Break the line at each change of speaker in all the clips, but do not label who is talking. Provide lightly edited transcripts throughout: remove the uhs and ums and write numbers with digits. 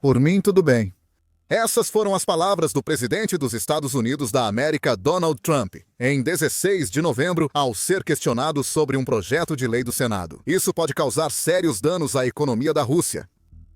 Por mim, tudo bem. Essas foram as palavras do presidente dos Estados Unidos da América, Donald Trump, em 16 de novembro, ao ser questionado sobre um projeto de lei do Senado. Isso pode causar sérios danos à economia da Rússia.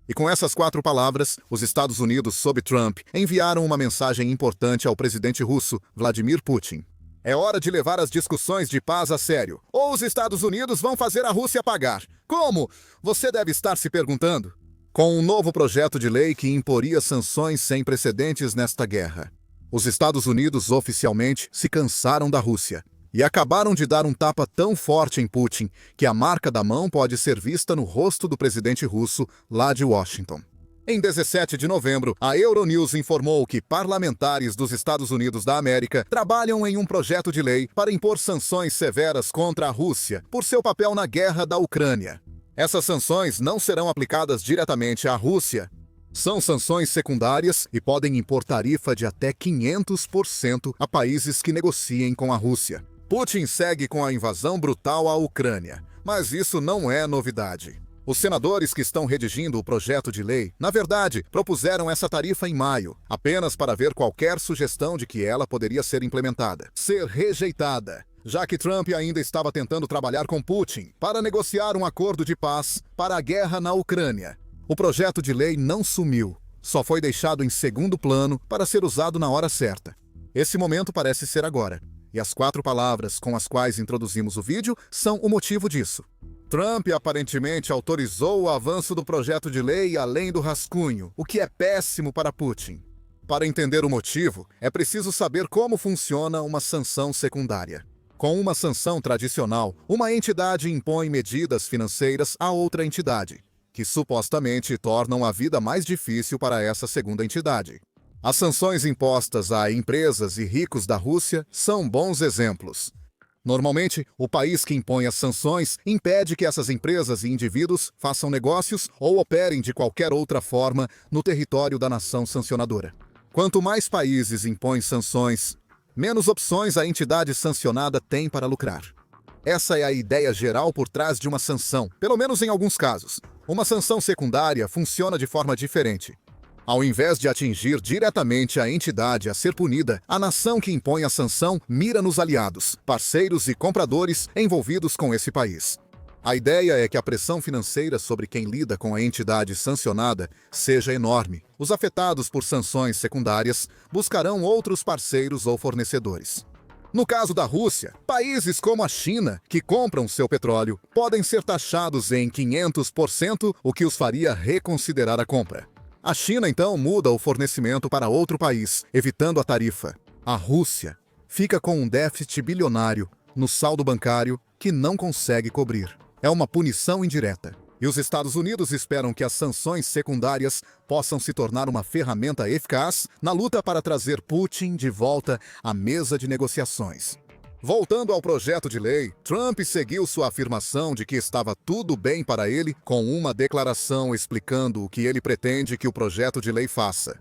E com essas 4 palavras, os Estados Unidos, sob Trump, enviaram uma mensagem importante ao presidente russo, Vladimir Putin. É hora de levar as discussões de paz a sério. Ou os Estados Unidos vão fazer a Rússia pagar. Como? Você deve estar se perguntando. Com um novo projeto de lei que imporia sanções sem precedentes nesta guerra. Os Estados Unidos oficialmente se cansaram da Rússia e acabaram de dar um tapa tão forte em Putin que a marca da mão pode ser vista no rosto do presidente russo lá de Washington. Em 17 de novembro, a Euronews informou que parlamentares dos Estados Unidos da América trabalham em um projeto de lei para impor sanções severas contra a Rússia por seu papel na guerra da Ucrânia. Essas sanções não serão aplicadas diretamente à Rússia. São sanções secundárias e podem impor tarifa de até 500% a países que negociem com a Rússia. Putin segue com a invasão brutal à Ucrânia, mas isso não é novidade. Os senadores que estão redigindo o projeto de lei, na verdade, propuseram essa tarifa em maio, apenas para ver qualquer sugestão de que ela poderia ser implementada. Ser rejeitada. Já que Trump ainda estava tentando trabalhar com Putin para negociar um acordo de paz para a guerra na Ucrânia. O projeto de lei não sumiu, só foi deixado em segundo plano para ser usado na hora certa. Esse momento parece ser agora, e as 4 palavras com as quais introduzimos o vídeo são o motivo disso. Trump aparentemente autorizou o avanço do projeto de lei além do rascunho, o que é péssimo para Putin. Para entender o motivo, é preciso saber como funciona uma sanção secundária. Com uma sanção tradicional, uma entidade impõe medidas financeiras a outra entidade, que supostamente tornam a vida mais difícil para essa segunda entidade. As sanções impostas a empresas e ricos da Rússia são bons exemplos. Normalmente, o país que impõe as sanções impede que essas empresas e indivíduos façam negócios ou operem de qualquer outra forma no território da nação sancionadora. Quanto mais países impõem sanções, menos opções a entidade sancionada tem para lucrar. Essa é a ideia geral por trás de uma sanção, pelo menos em alguns casos. Uma sanção secundária funciona de forma diferente. Ao invés de atingir diretamente a entidade a ser punida, a nação que impõe a sanção mira nos aliados, parceiros e compradores envolvidos com esse país. A ideia é que a pressão financeira sobre quem lida com a entidade sancionada seja enorme. Os afetados por sanções secundárias buscarão outros parceiros ou fornecedores. No caso da Rússia, países como a China, que compram seu petróleo, podem ser taxados em 500%, o que os faria reconsiderar a compra. A China, então, muda o fornecimento para outro país, evitando a tarifa. A Rússia fica com um déficit bilionário no saldo bancário que não consegue cobrir. É uma punição indireta. E os Estados Unidos esperam que as sanções secundárias possam se tornar uma ferramenta eficaz na luta para trazer Putin de volta à mesa de negociações. Voltando ao projeto de lei, Trump seguiu sua afirmação de que estava tudo bem para ele com uma declaração explicando o que ele pretende que o projeto de lei faça.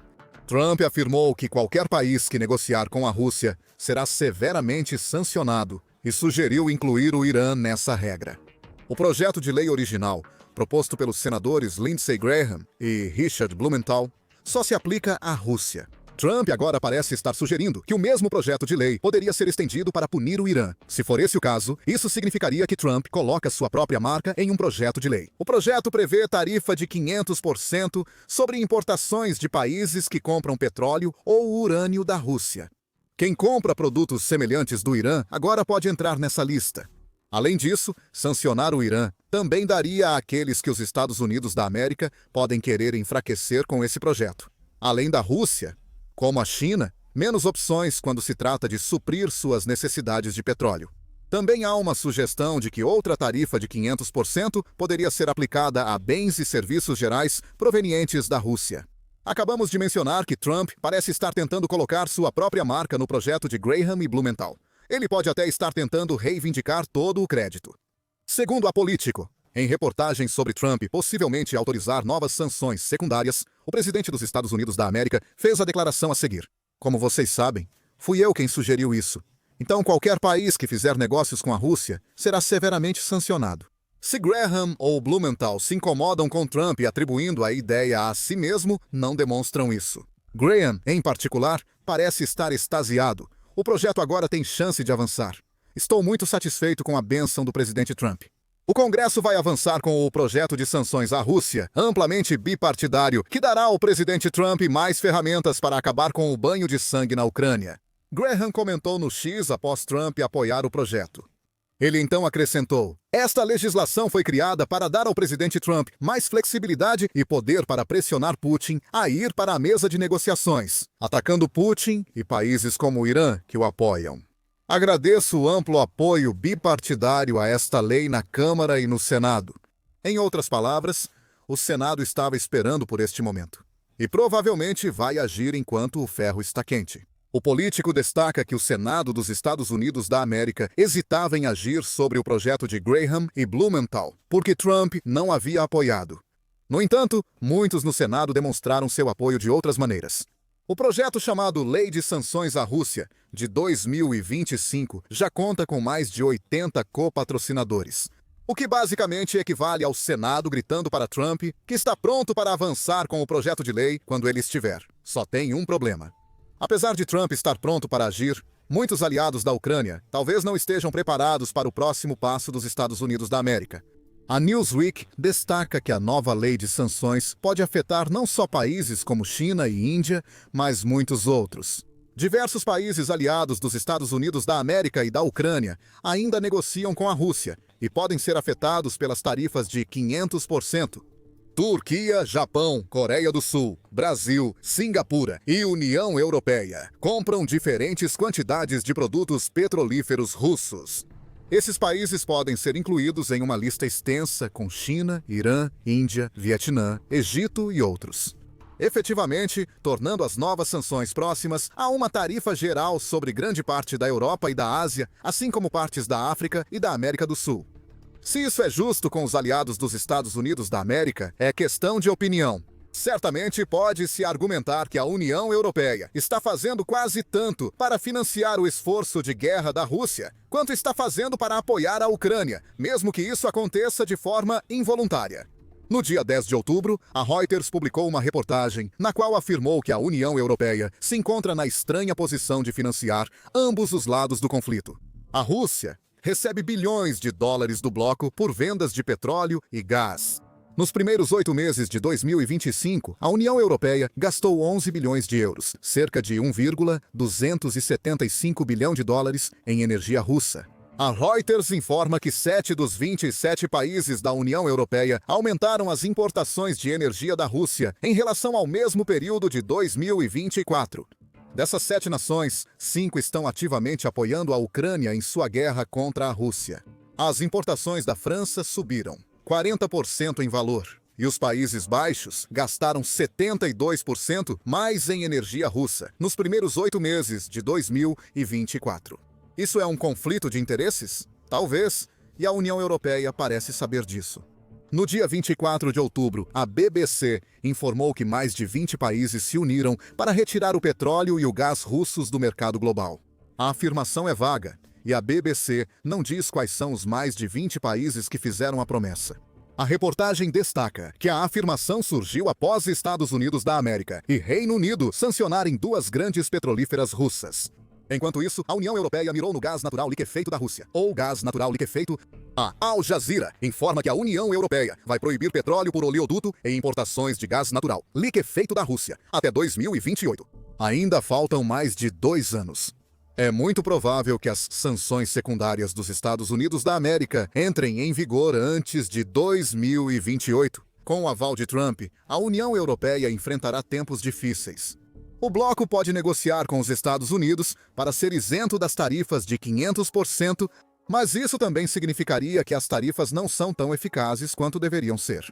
Trump afirmou que qualquer país que negociar com a Rússia será severamente sancionado e sugeriu incluir o Irã nessa regra. O projeto de lei original, proposto pelos senadores Lindsey Graham e Richard Blumenthal, só se aplica à Rússia. Trump agora parece estar sugerindo que o mesmo projeto de lei poderia ser estendido para punir o Irã. Se for esse o caso, isso significaria que Trump coloca sua própria marca em um projeto de lei. O projeto prevê tarifa de 500% sobre importações de países que compram petróleo ou urânio da Rússia. Quem compra produtos semelhantes do Irã agora pode entrar nessa lista. Além disso, sancionar o Irã também daria àqueles que os Estados Unidos da América podem querer enfraquecer com esse projeto. Além da Rússia, como a China, menos opções quando se trata de suprir suas necessidades de petróleo. Também há uma sugestão de que outra tarifa de 500% poderia ser aplicada a bens e serviços gerais provenientes da Rússia. Acabamos de mencionar que Trump parece estar tentando colocar sua própria marca no projeto de Graham e Blumenthal. Ele pode até estar tentando reivindicar todo o crédito. Segundo a Politico, em reportagens sobre Trump possivelmente autorizar novas sanções secundárias, o presidente dos Estados Unidos da América fez a declaração a seguir. Como vocês sabem, fui eu quem sugeriu isso. Então qualquer país que fizer negócios com a Rússia será severamente sancionado. Se Graham ou Blumenthal se incomodam com Trump atribuindo a ideia a si mesmo, não demonstram isso. Graham, em particular, parece estar extasiado. O projeto agora tem chance de avançar. Estou muito satisfeito com a bênção do presidente Trump. O Congresso vai avançar com o projeto de sanções à Rússia, amplamente bipartidário, que dará ao presidente Trump mais ferramentas para acabar com o banho de sangue na Ucrânia. Graham comentou no X após Trump apoiar o projeto. Ele então acrescentou: esta legislação foi criada para dar ao presidente Trump mais flexibilidade e poder para pressionar Putin a ir para a mesa de negociações, atacando Putin e países como o Irã que o apoiam. Agradeço o amplo apoio bipartidário a esta lei na Câmara e no Senado. Em outras palavras, o Senado estava esperando por este momento. E provavelmente vai agir enquanto o ferro está quente. O político destaca que o Senado dos Estados Unidos da América hesitava em agir sobre o projeto de Graham e Blumenthal, porque Trump não havia apoiado. No entanto, muitos no Senado demonstraram seu apoio de outras maneiras. O projeto chamado Lei de Sanções à Rússia, de 2025, já conta com mais de 80 copatrocinadores, o que basicamente equivale ao Senado gritando para Trump que está pronto para avançar com o projeto de lei quando ele estiver. Só tem um problema. Apesar de Trump estar pronto para agir, muitos aliados da Ucrânia talvez não estejam preparados para o próximo passo dos Estados Unidos da América. A Newsweek destaca que a nova lei de sanções pode afetar não só países como China e Índia, mas muitos outros. Diversos países aliados dos Estados Unidos da América e da Ucrânia ainda negociam com a Rússia e podem ser afetados pelas tarifas de 500%. Turquia, Japão, Coreia do Sul, Brasil, Singapura e União Europeia compram diferentes quantidades de produtos petrolíferos russos. Esses países podem ser incluídos em uma lista extensa com China, Irã, Índia, Vietnã, Egito e outros. Efetivamente, tornando as novas sanções próximas a uma tarifa geral sobre grande parte da Europa e da Ásia, assim como partes da África e da América do Sul. Se isso é justo com os aliados dos Estados Unidos da América, é questão de opinião. Certamente pode-se argumentar que a União Europeia está fazendo quase tanto para financiar o esforço de guerra da Rússia, quanto está fazendo para apoiar a Ucrânia, mesmo que isso aconteça de forma involuntária. No dia 10 de outubro, a Reuters publicou uma reportagem na qual afirmou que a União Europeia se encontra na estranha posição de financiar ambos os lados do conflito. A Rússia recebe bilhões de dólares do bloco por vendas de petróleo e gás. Nos primeiros 8 meses de 2025, a União Europeia gastou 11 bilhões de euros, cerca de 1,275 bilhão de dólares, em energia russa. A Reuters informa que 7 dos 27 países da União Europeia aumentaram as importações de energia da Rússia em relação ao mesmo período de 2024. Dessas 7 nações, 5 estão ativamente apoiando a Ucrânia em sua guerra contra a Rússia. As importações da França subiram 40% em valor, e os Países Baixos gastaram 72% mais em energia russa nos primeiros 8 meses de 2024. Isso é um conflito de interesses? Talvez, e a União Europeia parece saber disso. No dia 24 de outubro, a BBC informou que mais de 20 países se uniram para retirar o petróleo e o gás russos do mercado global. A afirmação é vaga, e a BBC não diz quais são os mais de 20 países que fizeram a promessa. A reportagem destaca que a afirmação surgiu após Estados Unidos da América e Reino Unido sancionarem 2 grandes petrolíferas russas. Enquanto isso, a União Europeia mirou no gás natural liquefeito da Rússia, ou gás natural liquefeito. A Al Jazeera informa que a União Europeia vai proibir petróleo por oleoduto e importações de gás natural liquefeito da Rússia até 2028. Ainda faltam mais de 2 anos. É muito provável que as sanções secundárias dos Estados Unidos da América entrem em vigor antes de 2028. Com o aval de Trump, a União Europeia enfrentará tempos difíceis. O bloco pode negociar com os Estados Unidos para ser isento das tarifas de 500%, mas isso também significaria que as tarifas não são tão eficazes quanto deveriam ser.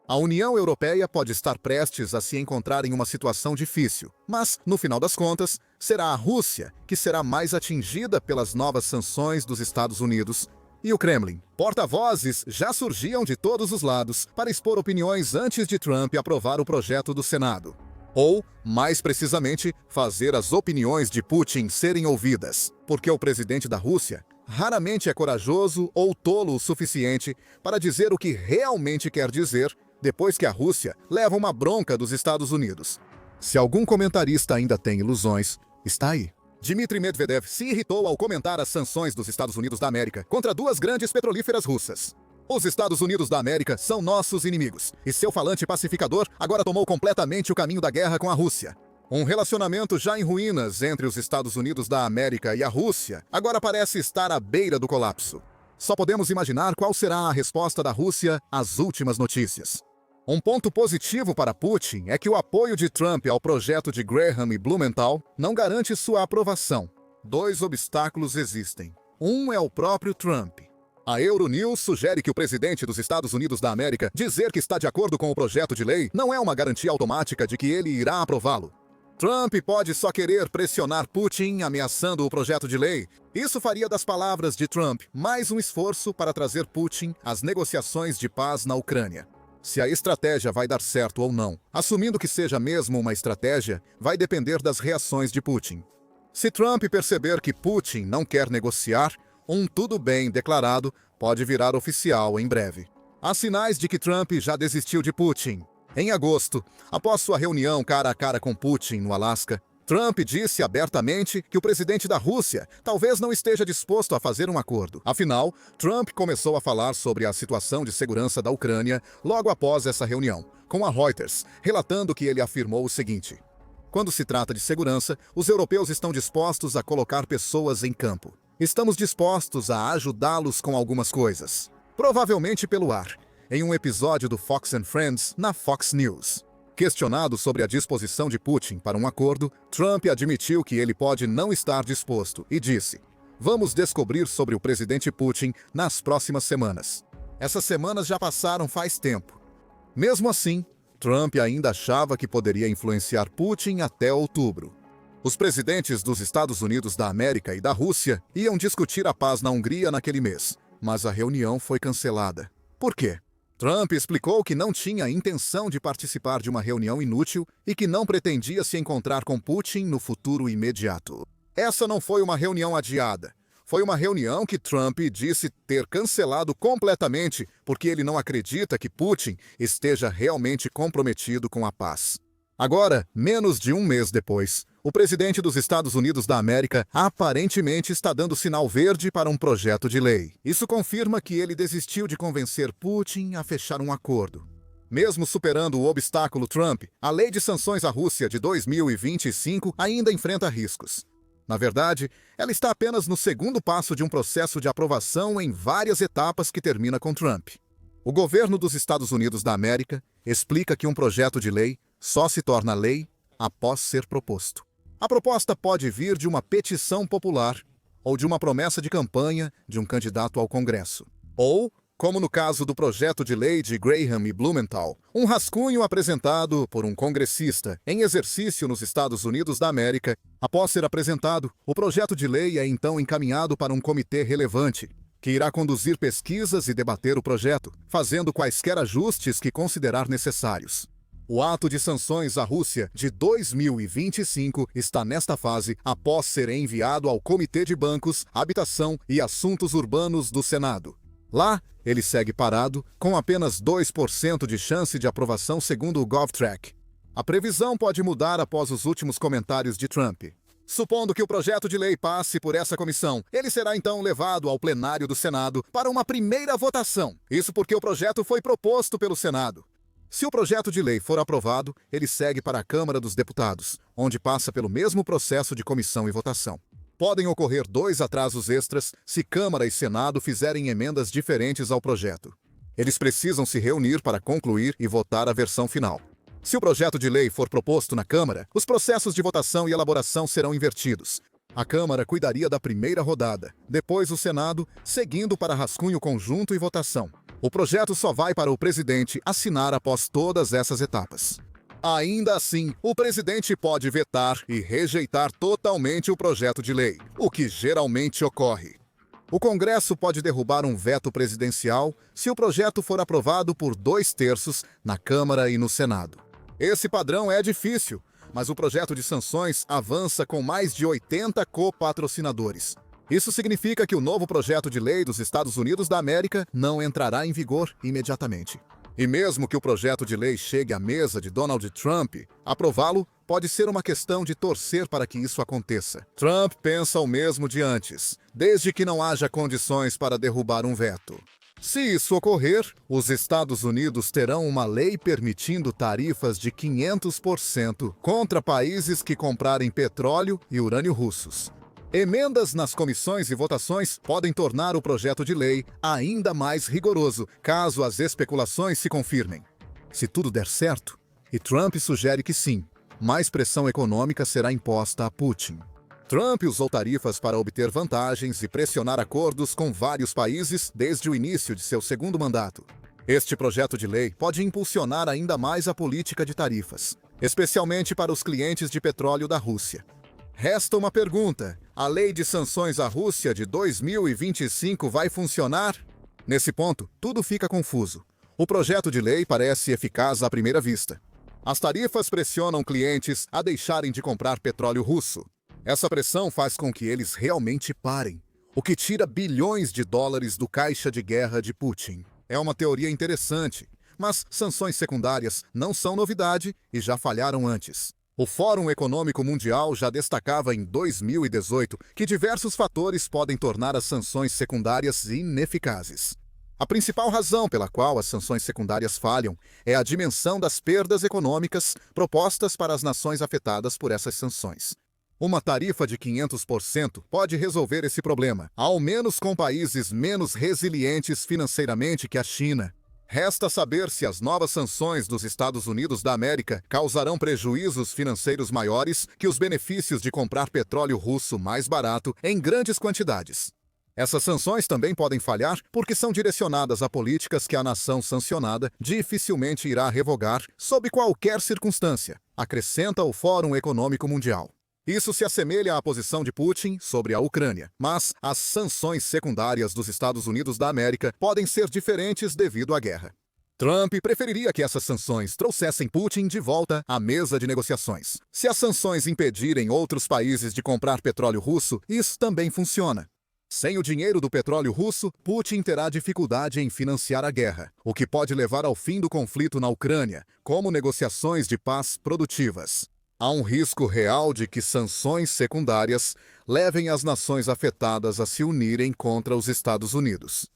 A União Europeia pode estar prestes a se encontrar em uma situação difícil, mas, no final das contas, será a Rússia que será mais atingida pelas novas sanções dos Estados Unidos e o Kremlin. Porta-vozes já surgiam de todos os lados para expor opiniões antes de Trump aprovar o projeto do Senado. Ou, mais precisamente, fazer as opiniões de Putin serem ouvidas, porque o presidente da Rússia raramente é corajoso ou tolo o suficiente para dizer o que realmente quer dizer depois que a Rússia leva uma bronca dos Estados Unidos. Se algum comentarista ainda tem ilusões, está aí. Dmitry Medvedev se irritou ao comentar as sanções dos Estados Unidos da América contra duas grandes petrolíferas russas. Os Estados Unidos da América são nossos inimigos, e seu falante pacificador agora tomou completamente o caminho da guerra com a Rússia. Um relacionamento já em ruínas entre os Estados Unidos da América e a Rússia agora parece estar à beira do colapso. Só podemos imaginar qual será a resposta da Rússia às últimas notícias. Um ponto positivo para Putin é que o apoio de Trump ao projeto de Graham e Blumenthal não garante sua aprovação. Dois obstáculos existem. Um é o próprio Trump. A Euronews sugere que o presidente dos Estados Unidos da América dizer que está de acordo com o projeto de lei não é uma garantia automática de que ele irá aprová-lo. Trump pode só querer pressionar Putin ameaçando o projeto de lei. Isso faria das palavras de Trump mais um esforço para trazer Putin às negociações de paz na Ucrânia. Se a estratégia vai dar certo ou não, assumindo que seja mesmo uma estratégia, vai depender das reações de Putin. Se Trump perceber que Putin não quer negociar, um tudo bem declarado pode virar oficial em breve. Há sinais de que Trump já desistiu de Putin. Em agosto, após sua reunião cara a cara com Putin no Alasca, Trump disse abertamente que o presidente da Rússia talvez não esteja disposto a fazer um acordo. Afinal, Trump começou a falar sobre a situação de segurança da Ucrânia logo após essa reunião, com a Reuters, relatando que ele afirmou o seguinte: "Quando se trata de segurança, os europeus estão dispostos a colocar pessoas em campo. Estamos dispostos a ajudá-los com algumas coisas. Provavelmente pelo ar", em um episódio do Fox and Friends na Fox News. Questionado sobre a disposição de Putin para um acordo, Trump admitiu que ele pode não estar disposto e disse: "Vamos descobrir sobre o presidente Putin nas próximas semanas." Essas semanas já passaram faz tempo. Mesmo assim, Trump ainda achava que poderia influenciar Putin até outubro. Os presidentes dos Estados Unidos da América e da Rússia iam discutir a paz na Hungria naquele mês, mas a reunião foi cancelada. Por quê? Trump explicou que não tinha intenção de participar de uma reunião inútil e que não pretendia se encontrar com Putin no futuro imediato. Essa não foi uma reunião adiada. Foi uma reunião que Trump disse ter cancelado completamente porque ele não acredita que Putin esteja realmente comprometido com a paz. Agora, menos de um mês depois, o presidente dos Estados Unidos da América aparentemente está dando sinal verde para um projeto de lei. Isso confirma que ele desistiu de convencer Putin a fechar um acordo. Mesmo superando o obstáculo Trump, a lei de sanções à Rússia de 2025 ainda enfrenta riscos. Na verdade, ela está apenas no segundo passo de um processo de aprovação em várias etapas que termina com Trump. O governo dos Estados Unidos da América explica que um projeto de lei só se torna lei após ser proposto. A proposta pode vir de uma petição popular ou de uma promessa de campanha de um candidato ao Congresso. Ou, como no caso do projeto de lei de Graham e Blumenthal, um rascunho apresentado por um congressista em exercício nos Estados Unidos da América. Após ser apresentado, o projeto de lei é então encaminhado para um comitê relevante, que irá conduzir pesquisas e debater o projeto, fazendo quaisquer ajustes que considerar necessários. O ato de sanções à Rússia de 2025 está nesta fase após ser enviado ao Comitê de Bancos, Habitação e Assuntos Urbanos do Senado. Lá, ele segue parado, com apenas 2% de chance de aprovação segundo o GovTrack. A previsão pode mudar após os últimos comentários de Trump. Supondo que o projeto de lei passe por essa comissão, ele será então levado ao plenário do Senado para uma primeira votação. Isso porque o projeto foi proposto pelo Senado. Se o projeto de lei for aprovado, ele segue para a Câmara dos Deputados, onde passa pelo mesmo processo de comissão e votação. Podem ocorrer 2 atrasos extras se Câmara e Senado fizerem emendas diferentes ao projeto. Eles precisam se reunir para concluir e votar a versão final. Se o projeto de lei for proposto na Câmara, os processos de votação e elaboração serão invertidos. A Câmara cuidaria da primeira rodada, depois o Senado, seguindo para rascunho conjunto e votação. O projeto só vai para o presidente assinar após todas essas etapas. Ainda assim, o presidente pode vetar e rejeitar totalmente o projeto de lei, o que geralmente ocorre. O Congresso pode derrubar um veto presidencial se o projeto for aprovado por 2/3 na Câmara e no Senado. Esse padrão é difícil, mas o projeto de sanções avança com mais de 80 copatrocinadores. Isso significa que o novo projeto de lei dos Estados Unidos da América não entrará em vigor imediatamente. E mesmo que o projeto de lei chegue à mesa de Donald Trump, aprová-lo pode ser uma questão de torcer para que isso aconteça. Trump pensa o mesmo de antes, desde que não haja condições para derrubar um veto. Se isso ocorrer, os Estados Unidos terão uma lei permitindo tarifas de 500% contra países que comprarem petróleo e urânio russos. Emendas nas comissões e votações podem tornar o projeto de lei ainda mais rigoroso, caso as especulações se confirmem. Se tudo der certo, e Trump sugere que sim, mais pressão econômica será imposta a Putin. Trump usou tarifas para obter vantagens e pressionar acordos com vários países desde o início de seu segundo mandato. Este projeto de lei pode impulsionar ainda mais a política de tarifas, especialmente para os clientes de petróleo da Rússia. Resta uma pergunta: a lei de sanções à Rússia de 2025 vai funcionar? Nesse ponto, tudo fica confuso. O projeto de lei parece eficaz à primeira vista. As tarifas pressionam clientes a deixarem de comprar petróleo russo. Essa pressão faz com que eles realmente parem, o que tira bilhões de dólares do caixa de guerra de Putin. É uma teoria interessante, mas sanções secundárias não são novidade e já falharam antes. O Fórum Econômico Mundial já destacava em 2018 que diversos fatores podem tornar as sanções secundárias ineficazes. A principal razão pela qual as sanções secundárias falham é a dimensão das perdas econômicas propostas para as nações afetadas por essas sanções. Uma tarifa de 500% pode resolver esse problema, ao menos com países menos resilientes financeiramente que a China. Resta saber se as novas sanções dos Estados Unidos da América causarão prejuízos financeiros maiores que os benefícios de comprar petróleo russo mais barato em grandes quantidades. Essas sanções também podem falhar porque são direcionadas a políticas que a nação sancionada dificilmente irá revogar sob qualquer circunstância, acrescenta o Fórum Econômico Mundial. Isso se assemelha à posição de Putin sobre a Ucrânia, mas as sanções secundárias dos Estados Unidos da América podem ser diferentes devido à guerra. Trump preferiria que essas sanções trouxessem Putin de volta à mesa de negociações. Se as sanções impedirem outros países de comprar petróleo russo, isso também funciona. Sem o dinheiro do petróleo russo, Putin terá dificuldade em financiar a guerra, o que pode levar ao fim do conflito na Ucrânia, como negociações de paz produtivas. Há um risco real de que sanções secundárias levem as nações afetadas a se unirem contra os Estados Unidos.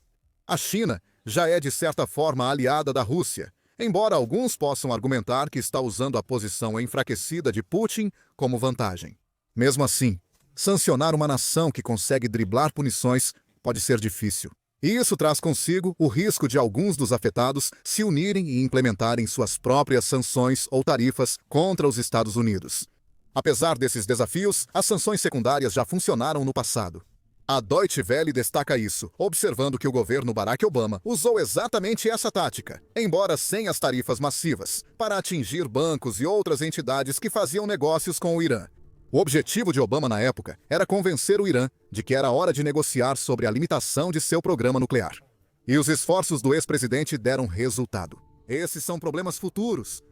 A China já é de certa forma aliada da Rússia, embora alguns possam argumentar que está usando a posição enfraquecida de Putin como vantagem. Mesmo assim, sancionar uma nação que consegue driblar punições pode ser difícil. E isso traz consigo o risco de alguns dos afetados se unirem e implementarem suas próprias sanções ou tarifas contra os Estados Unidos. Apesar desses desafios, as sanções secundárias já funcionaram no passado. A Deutsche Welle destaca isso, observando que o governo Barack Obama usou exatamente essa tática, embora sem as tarifas massivas, para atingir bancos e outras entidades que faziam negócios com o Irã. O objetivo de Obama na época era convencer o Irã de que era hora de negociar sobre a limitação de seu programa nuclear. E os esforços do ex-presidente deram resultado. Esses são problemas futuros.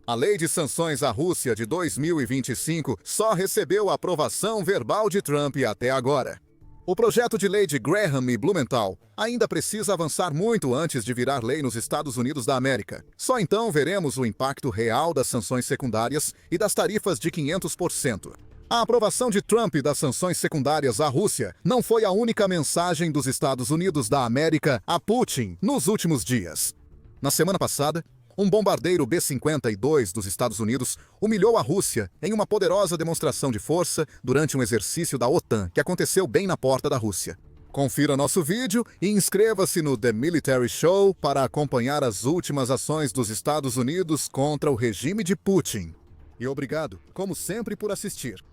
A lei de sanções à Rússia de 2025 só recebeu a aprovação verbal de Trump até agora. O projeto de lei de Graham e Blumenthal ainda precisa avançar muito antes de virar lei nos Estados Unidos da América. Só então veremos o impacto real das sanções secundárias e das tarifas de 500%. A aprovação de Trump das sanções secundárias à Rússia não foi a única mensagem dos Estados Unidos da América a Putin nos últimos dias. Na semana passada, um bombardeiro B-52 dos Estados Unidos humilhou a Rússia em uma poderosa demonstração de força durante um exercício da OTAN que aconteceu bem na porta da Rússia. Confira nosso vídeo e inscreva-se no The Military Show para acompanhar as últimas ações dos Estados Unidos contra o regime de Putin. E obrigado, como sempre, por assistir.